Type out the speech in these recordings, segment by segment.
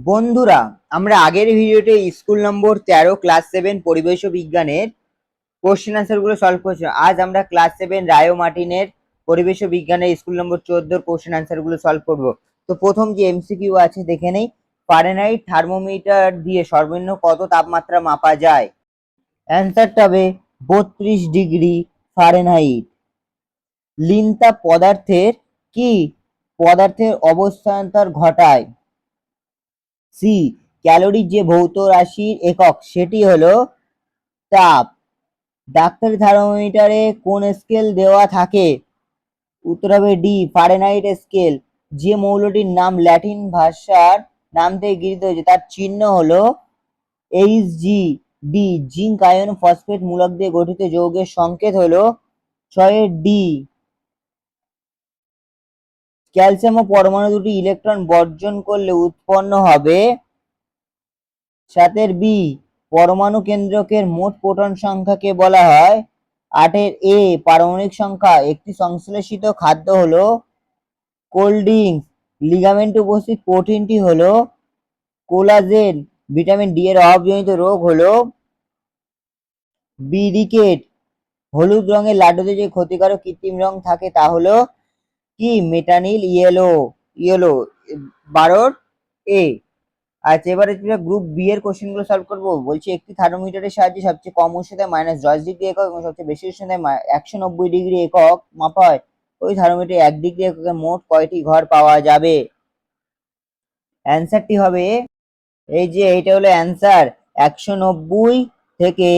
বন্ধুরা, আমরা আগের ভিডিওতে স্কুল নম্বর 13 ক্লাস 7 পরিবেশ ও বিজ্ঞানের কোশ্চেন আনসার গুলো সলভ করছি। আজ আমরা ক্লাস 7 রায়ো মার্টিনের পরিবেশ ও বিজ্ঞানের স্কুল নম্বর 14 কোশ্চেন আনসার গুলো সলভ করব। তো প্রথম যে এমসিকিউ আছে দেখে নেই। ফারেনহাইট থার্মোমিটার দিয়ে সর্বনিম্ন কত তাপমাত্রা মাপা যায়? অ্যান্সারটা হবে 32 ডিগ্রি ফারেনহাইট। লিনতাপ পদার্থের অবস্থান্তর ঘটায়। সি, ক্যালোরির যে ভৌত রাশির একক সেটি হলো তাপ। ডাক্তারি থার্মোমিটারে কোন স্কেল দেওয়া থাকে? উত্তর হবে ডি, ফারেনহাইট স্কেল। যে মৌলটির নাম ল্যাটিন ভাষার নাম থেকে গৃহীত হয়েছে তার চিহ্ন হলো Hg. D, zinc ion phosphate মূলক দিয়ে গঠিত যৌগের সংকেত হলো 6 ডি। ক্যালসিয়াম ও পরমাণু দুটি ইলেকট্রন বর্জন করলে উৎপন্ন হবে 7 বি। পরমাণু কেন্দ্রকের মোট প্রোটন সংখ্যাকে বলা হয় 8 এ। পারমাণবিক সংখ্যা। একটি সংশ্লেষিত খাদ্য হলো কোল্ড ড্রিঙ্কস। লিগামেন্টে উপস্থিত প্রোটিনটি হলো কোলাজেন। ভিটামিন ডি এর অভাবজনিত রোগ হলো বি রিকেট। হলুদ রঙের লাড্ডুতে যে ক্ষতিকারক কৃত্রিম রং থাকে তা হলো কি? Metanil yellow. ইয়েলো 12 এ। আচ্ছা, এবারে গ্রুপ বি এর কোশ্চেন গুলো সলভ করবো। বলছি একটি থার্মোমিটারের সাহায্যে সবচেয়ে কম উষ্ণতায় -10 ডিগ্রি একক এবং সবচেয়ে বেশি উষ্ণতায় 190 ডিগ্রি একক মাপা হয়। ওই থার্মোমিটারে 1 ডিগ্রি এককে মোট কয়টি ঘর পাওয়া যাবে? অ্যান্সারটি হবে এই যে এইটা হলো অ্যান্সার। 190 থেকে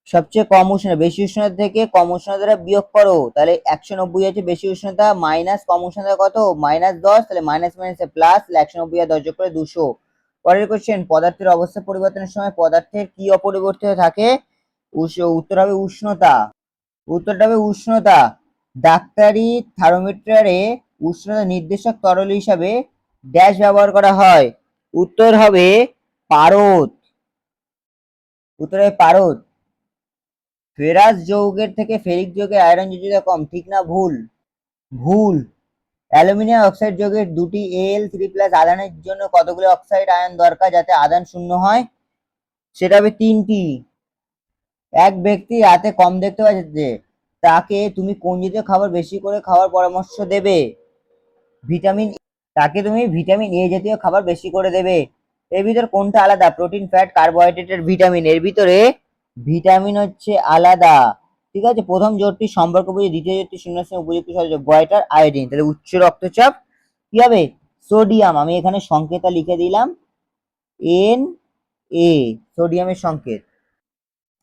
সবচেয়ে কম উষ্ণতা, বেশি উষ্ণতা থেকে কম উষ্ণতাটা বিয়োগ করো, তাহলে 190 আছে বেশি উষ্ণতা, মাইনাস কম উষ্ণতা কত? -10। তাহলে মাইনাস মাইনাসে প্লাস, 190 আর 10 যোগ করে 200। পরের কোশ্চেন, পদার্থের অবস্থা পরিবর্তনের সময় পদার্থের কি অপরিবর্তিত থাকে? উত্তর হবে উষ্ণতা। উত্তরটা হবে উষ্ণতা। ডাক্তারি থার্মোমিটারে উষ্ণতা নির্দেশক তরল হিসাবে ড্যাশ ব্যবহার করা হয়। উত্তর হবে পারদ। উত্তর হবে পারদ। ফেরাস যৌগের থেকে ফেরিক যৌগের আয়রন যোজ্যতা কম, ঠিক না ভুল? ভুল। অ্যালুমিনিয়াম অক্সাইড যৌগের দুটি Al3+ আধানের জন্য কতগুলো অক্সাইড আয়ন দরকার যাতে আধান শূন্য হয়? সেটা হবে 3টি। এক ব্যক্তি রাতে কম দেখতে পাচ্ছে, তাকে তুমি কোন জাতীয় খাবার বেশি করে খাওয়ার পরামর্শ দেবে? ভিটামিন। তাকে তুমি ভিটামিন এ জাতীয় খাবার বেশি করে দেবে। এর ভিতর কোনটা আলাদা? প্রোটিন, ফ্যাট, কার্বোহাইড্রেট আর ভিটামিন। এর ভিতরে ভিটামিন হচ্ছে আলাদা। ঠিক আছে, প্রথম জোটটি সম্পর্ক বুঝে, দ্বিতীয় জোটটি শূন্যের সঙ্গে উপযুক্ত সহযোগ, গয়টার আয়োডিন। তাহলে উচ্চ রক্তচাপ কি হবে? সোডিয়াম। আমি এখানে সংকেতটা লিখে দিলাম এন এ, সোডিয়ামের সংকেত।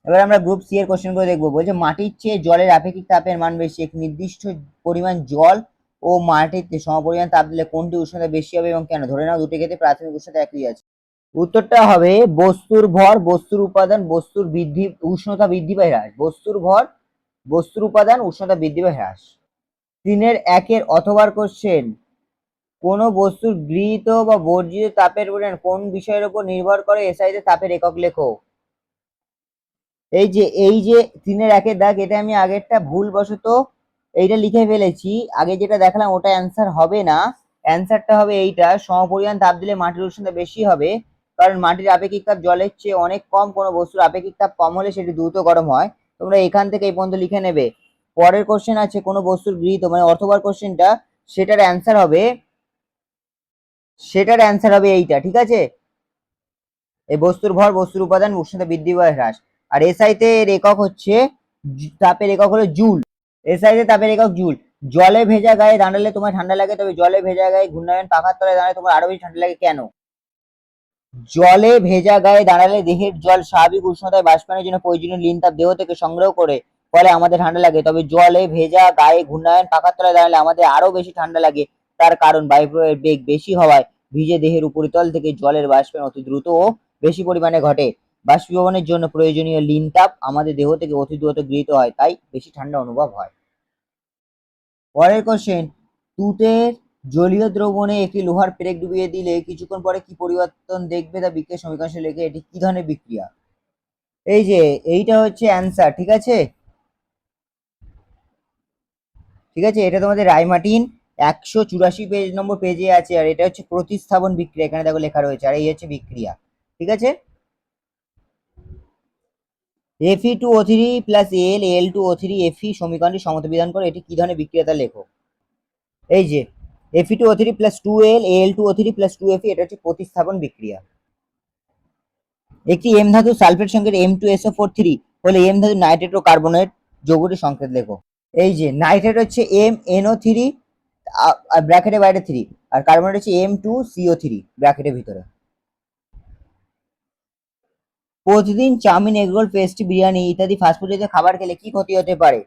এবার আমরা গ্রুপ সি এর কোশ্চেন গুলো দেখবো। বলছে মাটির চেয়ে জলের আপেক্ষিক তাপের মান বেশি। এক নির্দিষ্ট পরিমাণ জল ও মাটিতে সমপরিমাণ তাপ দিলে কোনটি উষ্ণতা বেশি হবে এবং কেন? ধরে নাও দুটি ক্ষেত্রে প্রাথমিক উষ্ণতা একই আছে। উত্তরটা হবে বস্তুর ভর, বস্তুর উপাদান, বস্তুর বৃদ্ধি, উষ্ণতা বৃদ্ধি বা হ্রাস। বস্তুর ভর, বস্তুর উপাদান, উষ্ণতা বৃদ্ধি বা হ্রাস। 3-1 অথবার কোশ্চেন, কোন বস্তুর গৃহীত বা বর্জিত তাপের পরিমাণ কোন বিষয়ের উপর নির্ভর করে? এসআইতে তাপের একক লেখো। এই যে 3-1 দাগ, এটা আমি আগেরটা ভুলবশত এইটা লিখে ফেলেছি। আগে যেটা দেখালাম ওটা অ্যান্সার হবে না। অ্যান্সারটা হবে এইটা, সমপরিমাণ তাপ দিলে মাটির উষ্ণতা বেশি হবে, কারণ মাটির আপেক্ষিক তাপ জলের চেয়ে অনেক কম। কোনো বস্তুর আপেক্ষিক তাপ কম হলে সেটি দ্রুত গরম হয়। তোমরা এখান থেকে এই পর্যন্ত লিখে নেবে। পরের কোশ্চেন আছে কোনো বস্তুর গৃহীত, মানে অথবার কোশ্চেনটা, সেটার অ্যান্সার হবে এইটা। ঠিক আছে, এই বস্তুর ভর, বস্তুর উপাদান, উষ্ণতা বৃদ্ধি বা হ্রাস। আর এসআইতে এর একক হচ্ছে, তাপের একক হলো জুল। এসআইতে তাপের একক জুল। জলে ভেজা গায়ে দাঁড়ালে তোমার ঠান্ডা লাগে, তবে জলে ভেজা গায়ে ঘূর্ণায়মান পাখার তলায় দাঁড়ালে তোমার আরো বেশি ঠান্ডা লাগে, কেন? জলে ভেজা গায়ে দাঁড়ালে দেহের জল স্বাভাবিক উষ্ণতায় বাষ্পায়নের জন্য প্রয়োজনীয় লিন তাপ দেহ থেকে সংগ্রহ করে, ফলে আমাদের ঠান্ডা লাগে। তবে জলে ভেজা গায়ে ঘূর্ণায়মান পাখার তলায় দাঁড়ালে আমাদের আরো বেশি ঠান্ডা লাগে। তার কারণ বায়ুপ্রবাহের বেগ বেশি হওয়ায় ভিজে দেহের উপরিতল থেকে জলের বাষ্পায়ন অতি দ্রুত ও বেশি পরিমাণে ঘটে। বাষ্পীভবনের জন্য প্রয়োজনীয় লিন তাপ আমাদের দেহ থেকে অতি দ্রুত গৃহীত হয়, তাই বেশি ঠান্ডা অনুভব হয়। পরের কোশ্চেন, তুতের জলীয় দ্রবণে একটি লোহার পেরেক ডুবিয়ে দিলে কিছুক্ষণ পরে কি পরিবর্তন দেখবে তা বিক্রিয়া সমীকরণে লেখে। এটি কি ধরনের বিক্রিয়া? এই যে এইটা হচ্ছে অ্যান্সার। ঠিক আছে, ঠিক আছে, এটা তোমাদের রায়মার্টিন 184 নম্বর পেজে আছে, আর এটা হচ্ছে প্রতিস্থাপন বিক্রিয়া, এখানে দেখো লেখা রয়েছে, আর এই হচ্ছে বিক্রিয়া। ঠিক আছে, Fe2O3 প্লাস Al2O3 Fe সমীকরণটি সমতুবিধান করে এটি কি ধরনের বিক্রিয়া তা লেখো। এই যে Fe2O3 plus 2Al Al2O3 plus 2Fe, এটা হচ্ছে প্রতিস্থাপন বিক্রিয়া। একটি এম ধাতু সালফেট সংকেত M2SO4 3 হলে এম ধাতু নাইট্রেট ও কার্বনেট যৌগটি সংকেত লেখো। এই যে নাইট্রেট হচ্ছে MnO3 ব্র্যাকেটের বাইরে 3, আর কার্বনেট হচ্ছে M2CO3 ব্র্যাকেটের ভিতরে। প্রতিদিন চাউমিন, এগরোল, পেস্ট্রি, বিরিয়ানি ইত্যাদি ফাস্টফুড জাতীয় খাবার খেলে কি ক্ষতি হতে পারে?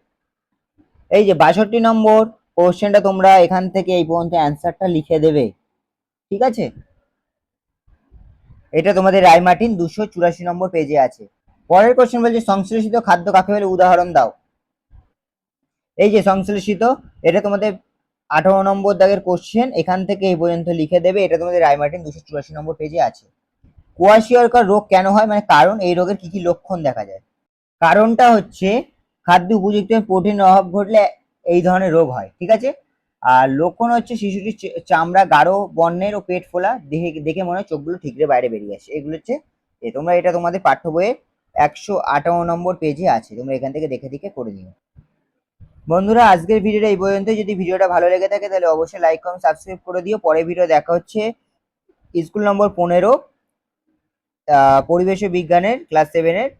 এই যে 62 নম্বর কোশ্চেনটা তোমরা এখান থেকে এই পর্যন্ত অ্যান্সারটা লিখে দেবে। ঠিক আছে, এটা তোমাদের রায়মার্টিন 284 নম্বর পেজে আছে। পরের কোশ্চেন বলছে সংশ্লেষিত খাদ্য কাকে বলে, উদাহরণ দাও। এই যে সংশ্লেষিত, এটা তোমাদের 18 নম্বর দাগের কোশ্চেন, এখান থেকে এই পর্যন্ত লিখে দেবে, এটা তোমাদের রায়মার্টিন 284 নম্বর পেজে আছে। কোয়াশিয়রকার রোগ কেন হয়, মানে কারণ, এই রোগের কি কি লক্ষণ দেখা যায়। কারণটা হচ্ছে খাদ্য উপযুক্ত প্রোটিনের অভাব ঘটলে এই ধরনের রোগ হয়। ঠিক আছে, আর লক্ষণ হচ্ছে শিশুটির চামড়া গাঢ় বর্ণের ও পেট ফোলা, দেখে দেখে মনে হয় চোখগুলো ঠিকরে বাইরে বেরিয়ে আসে, এগুলো হচ্ছে তোমরা এটা তোমাদের পাঠ্য বইয়ে 158 নম্বর পেজে আছে, তোমরা এখান থেকে দেখে দেখে করে নিও। বন্ধুরা আজকের ভিডিওটা এই পর্যন্ত। যদি ভিডিওটা ভালো লেগে থাকে তাহলে অবশ্যই লাইক কমেন্ট সাবস্ক্রাইব করে দিও। পরের ভিডিও দেখা হচ্ছে স্কুল নম্বর 15 পরিবেশ ও বিজ্ঞানের ক্লাস 7 এর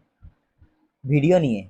ভিডিও নিয়ে।